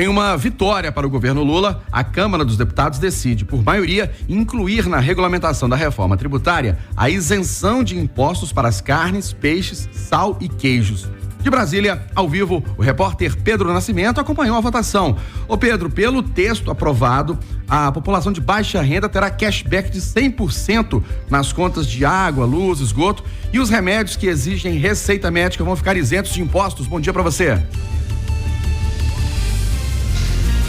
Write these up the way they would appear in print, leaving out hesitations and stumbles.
Em uma vitória para o governo Lula, a Câmara dos Deputados decide, por maioria, incluir na regulamentação da reforma tributária a isenção de impostos para as carnes, peixes, sal e queijos. De Brasília, ao vivo, o repórter Pedro Nascimento acompanhou a votação. Ô Pedro, pelo texto aprovado, a população de baixa renda terá cashback de 100% nas contas de água, luz, esgoto, e os remédios que exigem receita médica vão ficar isentos de impostos. Bom dia para você.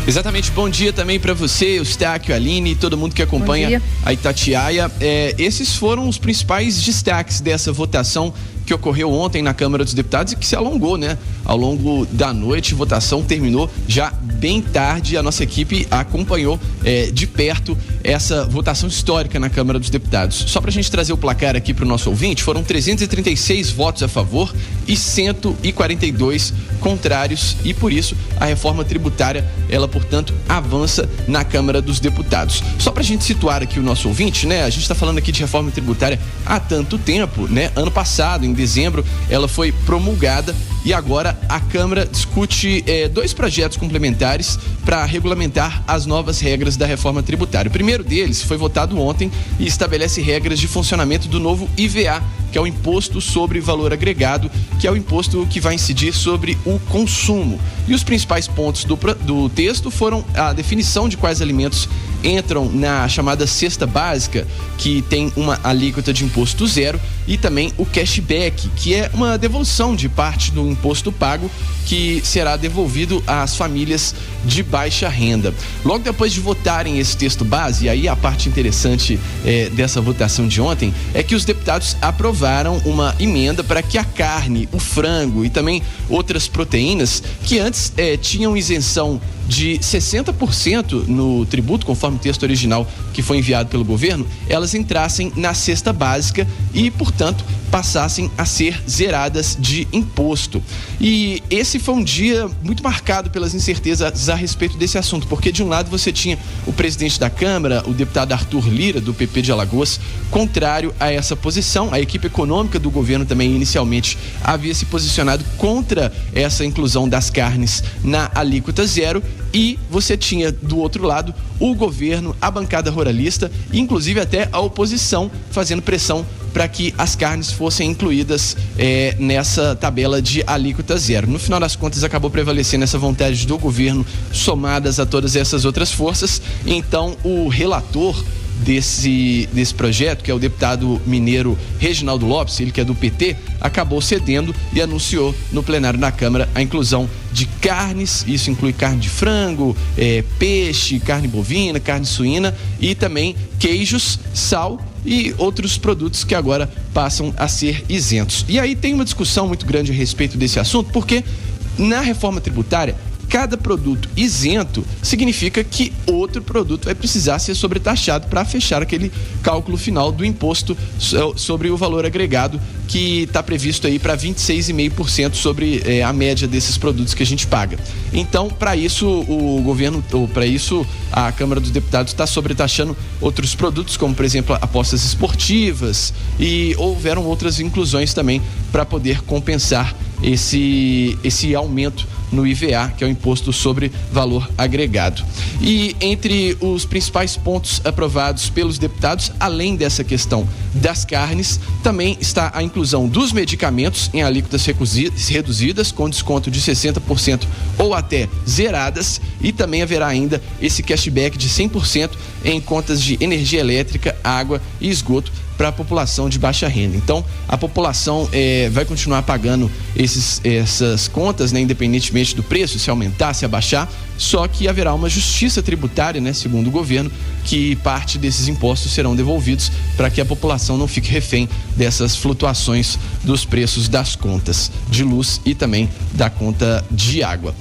Exatamente, bom dia também para você, Eustáquio, Aline e todo mundo que acompanha a Itatiaia. Esses foram os principais destaques dessa votação que ocorreu ontem na Câmara dos Deputados e que se alongou, né? Ao longo da noite, a votação terminou já bem tarde. A nossa equipe acompanhou de perto essa votação histórica na Câmara dos Deputados. Só para a gente trazer o placar aqui para o nosso ouvinte, foram 336 votos a favor e 142 contrários, e por isso a reforma tributária, ela, portanto, avança na Câmara dos Deputados. Só para a gente situar aqui o nosso ouvinte, né? A gente está falando aqui de reforma tributária há tanto tempo, né? Ano passado, em dezembro, ela foi promulgada e agora a Câmara discute dois projetos complementares para regulamentar as novas regras da reforma tributária. O primeiro deles foi votado ontem e estabelece regras de funcionamento do novo IVA, que é o Imposto sobre Valor Agregado, que é o imposto que vai incidir sobre o consumo. E os principais pontos do texto foram a definição de quais alimentos entram na chamada cesta básica, que tem uma alíquota de imposto zero, e também o cashback, que é uma devolução de parte do imposto pago que será devolvido às famílias de baixa renda. Logo depois de votarem esse texto base, e aí a parte interessante dessa votação de ontem é que os deputados aprovaram uma emenda para que a carne, o frango e também outras proteínas que antes tinham isenção de 60% no tributo, conforme o texto original que foi enviado pelo governo, elas entrassem na cesta básica e, portanto, passassem a ser zeradas de imposto. E esse foi um dia muito marcado pelas incertezas a respeito desse assunto, porque de um lado você tinha o presidente da Câmara, o deputado Arthur Lira, do PP de Alagoas, contrário a essa posição. A equipe econômica do governo também inicialmente havia se posicionado contra essa inclusão das carnes na alíquota zero, e você tinha do outro lado o governo, a bancada ruralista e inclusive até a oposição fazendo pressão para que as carnes fossem incluídas nessa tabela de alíquota zero. No final das contas, acabou prevalecendo essa vontade do governo, somadas a todas essas outras forças. Então, o relator desse projeto, que é o deputado mineiro Reginaldo Lopes, ele que é do PT, acabou cedendo e anunciou no plenário da Câmara a inclusão de carnes. Isso inclui carne de frango, peixe, carne bovina, carne suína e também queijos, sal e outros produtos que agora passam a ser isentos. E aí tem uma discussão muito grande a respeito desse assunto, porque na reforma tributária, cada produto isento significa que outro produto vai precisar ser sobretaxado para fechar aquele cálculo final do imposto sobre o valor agregado, que está previsto aí para 26,5% sobre a média desses produtos que a gente paga. Então, para isso, o governo, ou para isso, a Câmara dos Deputados está sobretaxando outros produtos, como, por exemplo, apostas esportivas, e houveram outras inclusões também para poder compensar esse aumento no IVA, que é o Imposto sobre Valor Agregado. E entre os principais pontos aprovados pelos deputados, além dessa questão das carnes, também está a inclusão dos medicamentos em alíquotas reduzidas, com desconto de 60% ou até zeradas, e também haverá ainda esse cashback de 100% em contas de energia elétrica, água e esgoto para a população de baixa renda. Então, a população vai continuar pagando essas contas, né, independentemente do preço, se aumentar, se abaixar, só que haverá uma justiça tributária, né, segundo o governo, que parte desses impostos serão devolvidos para que a população não fique refém dessas flutuações dos preços das contas de luz e também da conta de água.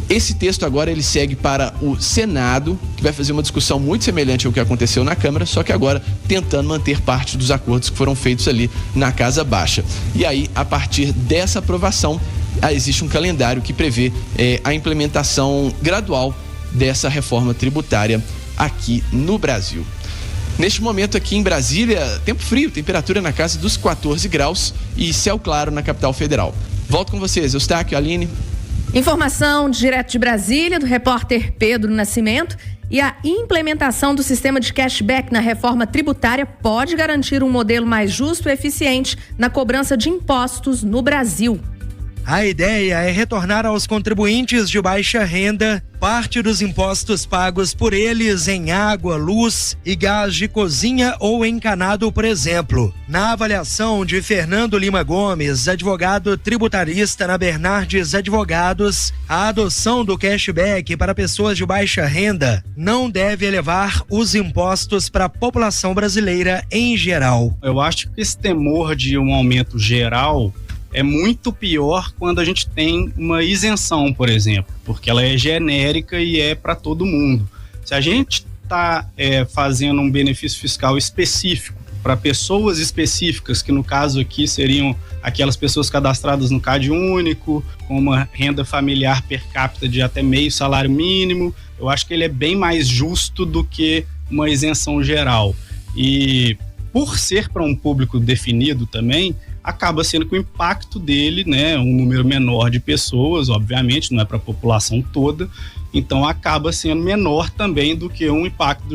Esse texto agora ele segue para o Senado, que vai fazer uma discussão muito semelhante ao que aconteceu na Câmara, só que agora tentando manter parte dos acordos que foram feitos ali na Casa Baixa. E aí, a partir dessa aprovação, existe um calendário que prevê a implementação gradual dessa reforma tributária aqui no Brasil. Neste momento aqui em Brasília, tempo frio, temperatura na casa dos 14 graus e céu claro na capital federal. Volto com vocês, Eustáquio, Aline. Informação direto de Brasília, do repórter Pedro Nascimento. E a implementação do sistema de cashback na reforma tributária pode garantir um modelo mais justo e eficiente na cobrança de impostos no Brasil. A ideia é retornar aos contribuintes de baixa renda parte dos impostos pagos por eles em água, luz e gás de cozinha ou encanado, por exemplo. Na avaliação de Fernando Lima Gomes, advogado tributarista na Bernardes Advogados, a adoção do cashback para pessoas de baixa renda não deve elevar os impostos para a população brasileira em geral. Eu acho que esse temor de um aumento geral é muito pior quando a gente tem uma isenção, por exemplo, porque ela é genérica e é para todo mundo. Se a gente está fazendo um benefício fiscal específico para pessoas específicas, que no caso aqui seriam aquelas pessoas cadastradas no CAD único, com uma renda familiar per capita de até meio salário mínimo, eu acho que ele é bem mais justo do que uma isenção geral. E por ser para um público definido também, acaba sendo que o impacto dele, né, um número menor de pessoas, obviamente, não é para a população toda, então acaba sendo menor também do que um impacto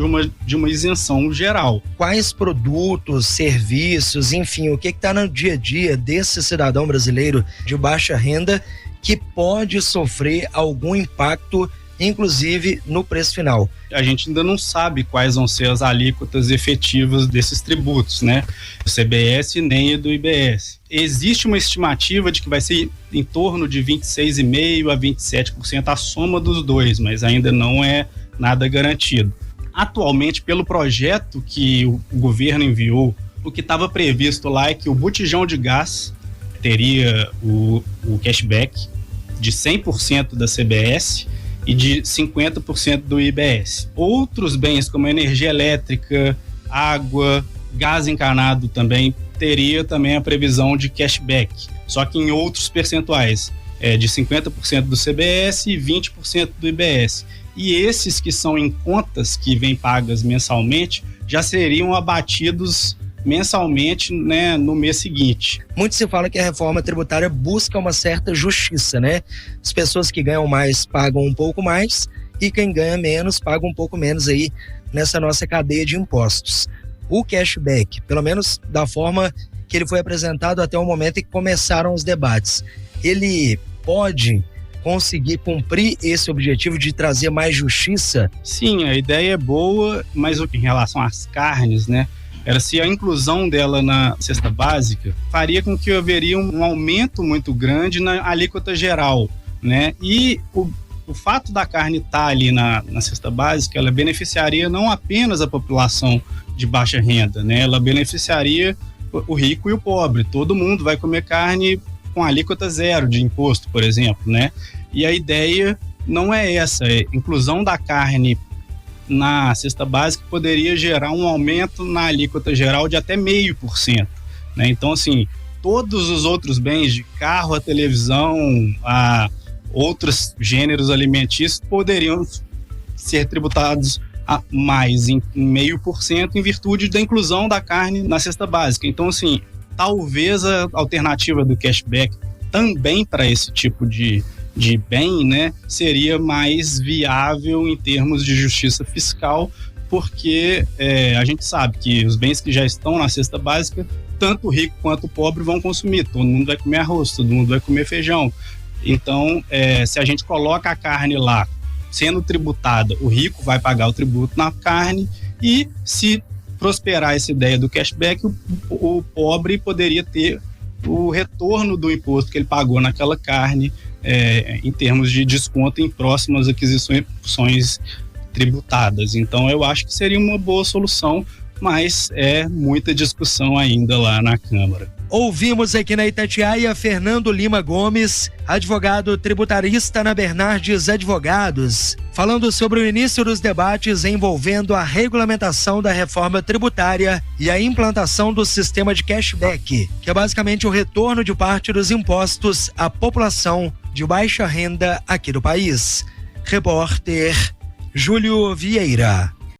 de uma isenção geral. Quais produtos, serviços, enfim, o que está no dia a dia desse cidadão brasileiro de baixa renda que pode sofrer algum impacto, inclusive no preço final? A gente ainda não sabe quais vão ser as alíquotas efetivas desses tributos, né? Do CBS nem do IBS. Existe uma estimativa de que vai ser em torno de 26,5% a 27% a soma dos dois, mas ainda não é nada garantido. Atualmente, pelo projeto que o governo enviou, o que estava previsto lá é que o botijão de gás teria o cashback de 100% da CBS e de 50% do IBS. Outros bens, como energia elétrica, água, gás encanado também, teria também a previsão de cashback, só que em outros percentuais, de 50% do CBS e 20% do IBS. E esses que são em contas que vêm pagas mensalmente, já seriam abatidos mensalmente, né, no mês seguinte. Muito se fala que a reforma tributária busca uma certa justiça, né? As pessoas que ganham mais pagam um pouco mais e quem ganha menos paga um pouco menos aí nessa nossa cadeia de impostos. O cashback, pelo menos da forma que ele foi apresentado até o momento em que começaram os debates, ele pode conseguir cumprir esse objetivo de trazer mais justiça? Sim, a ideia é boa, mas em relação às carnes, né? Era se a inclusão dela na cesta básica faria com que haveria um aumento muito grande na alíquota geral, né? E o fato da carne estar ali na cesta básica, ela beneficiaria não apenas a população de baixa renda, né? Ela beneficiaria o rico e o pobre. Todo mundo vai comer carne com alíquota zero de imposto, por exemplo, né? E a ideia não é essa, a inclusão da carne na cesta básica poderia gerar um aumento na alíquota geral de até 0,5%, né? Então, assim, todos os outros bens, de carro a televisão, a outros gêneros alimentícios, poderiam ser tributados a mais em 0,5% em virtude da inclusão da carne na cesta básica. Então, assim, talvez a alternativa do cashback também para esse tipo de bem, né, seria mais viável em termos de justiça fiscal, porque a gente sabe que os bens que já estão na cesta básica, tanto o rico quanto o pobre vão consumir. Todo mundo vai comer arroz, todo mundo vai comer feijão. Então, se a gente coloca a carne lá sendo tributada, o rico vai pagar o tributo na carne, e se prosperar essa ideia do cashback, o pobre poderia ter o retorno do imposto que ele pagou naquela carne, em termos de desconto em próximas aquisições tributadas. Então eu acho que seria uma boa solução, mas é muita discussão ainda lá na Câmara. Ouvimos aqui na Itatiaia Fernando Lima Gomes, advogado tributarista na Bernardes Advogados, falando sobre o início dos debates envolvendo a regulamentação da reforma tributária e a implantação do sistema de cashback, que é basicamente o retorno de parte dos impostos à população de baixa renda aqui do país. Repórter Júlio Vieira.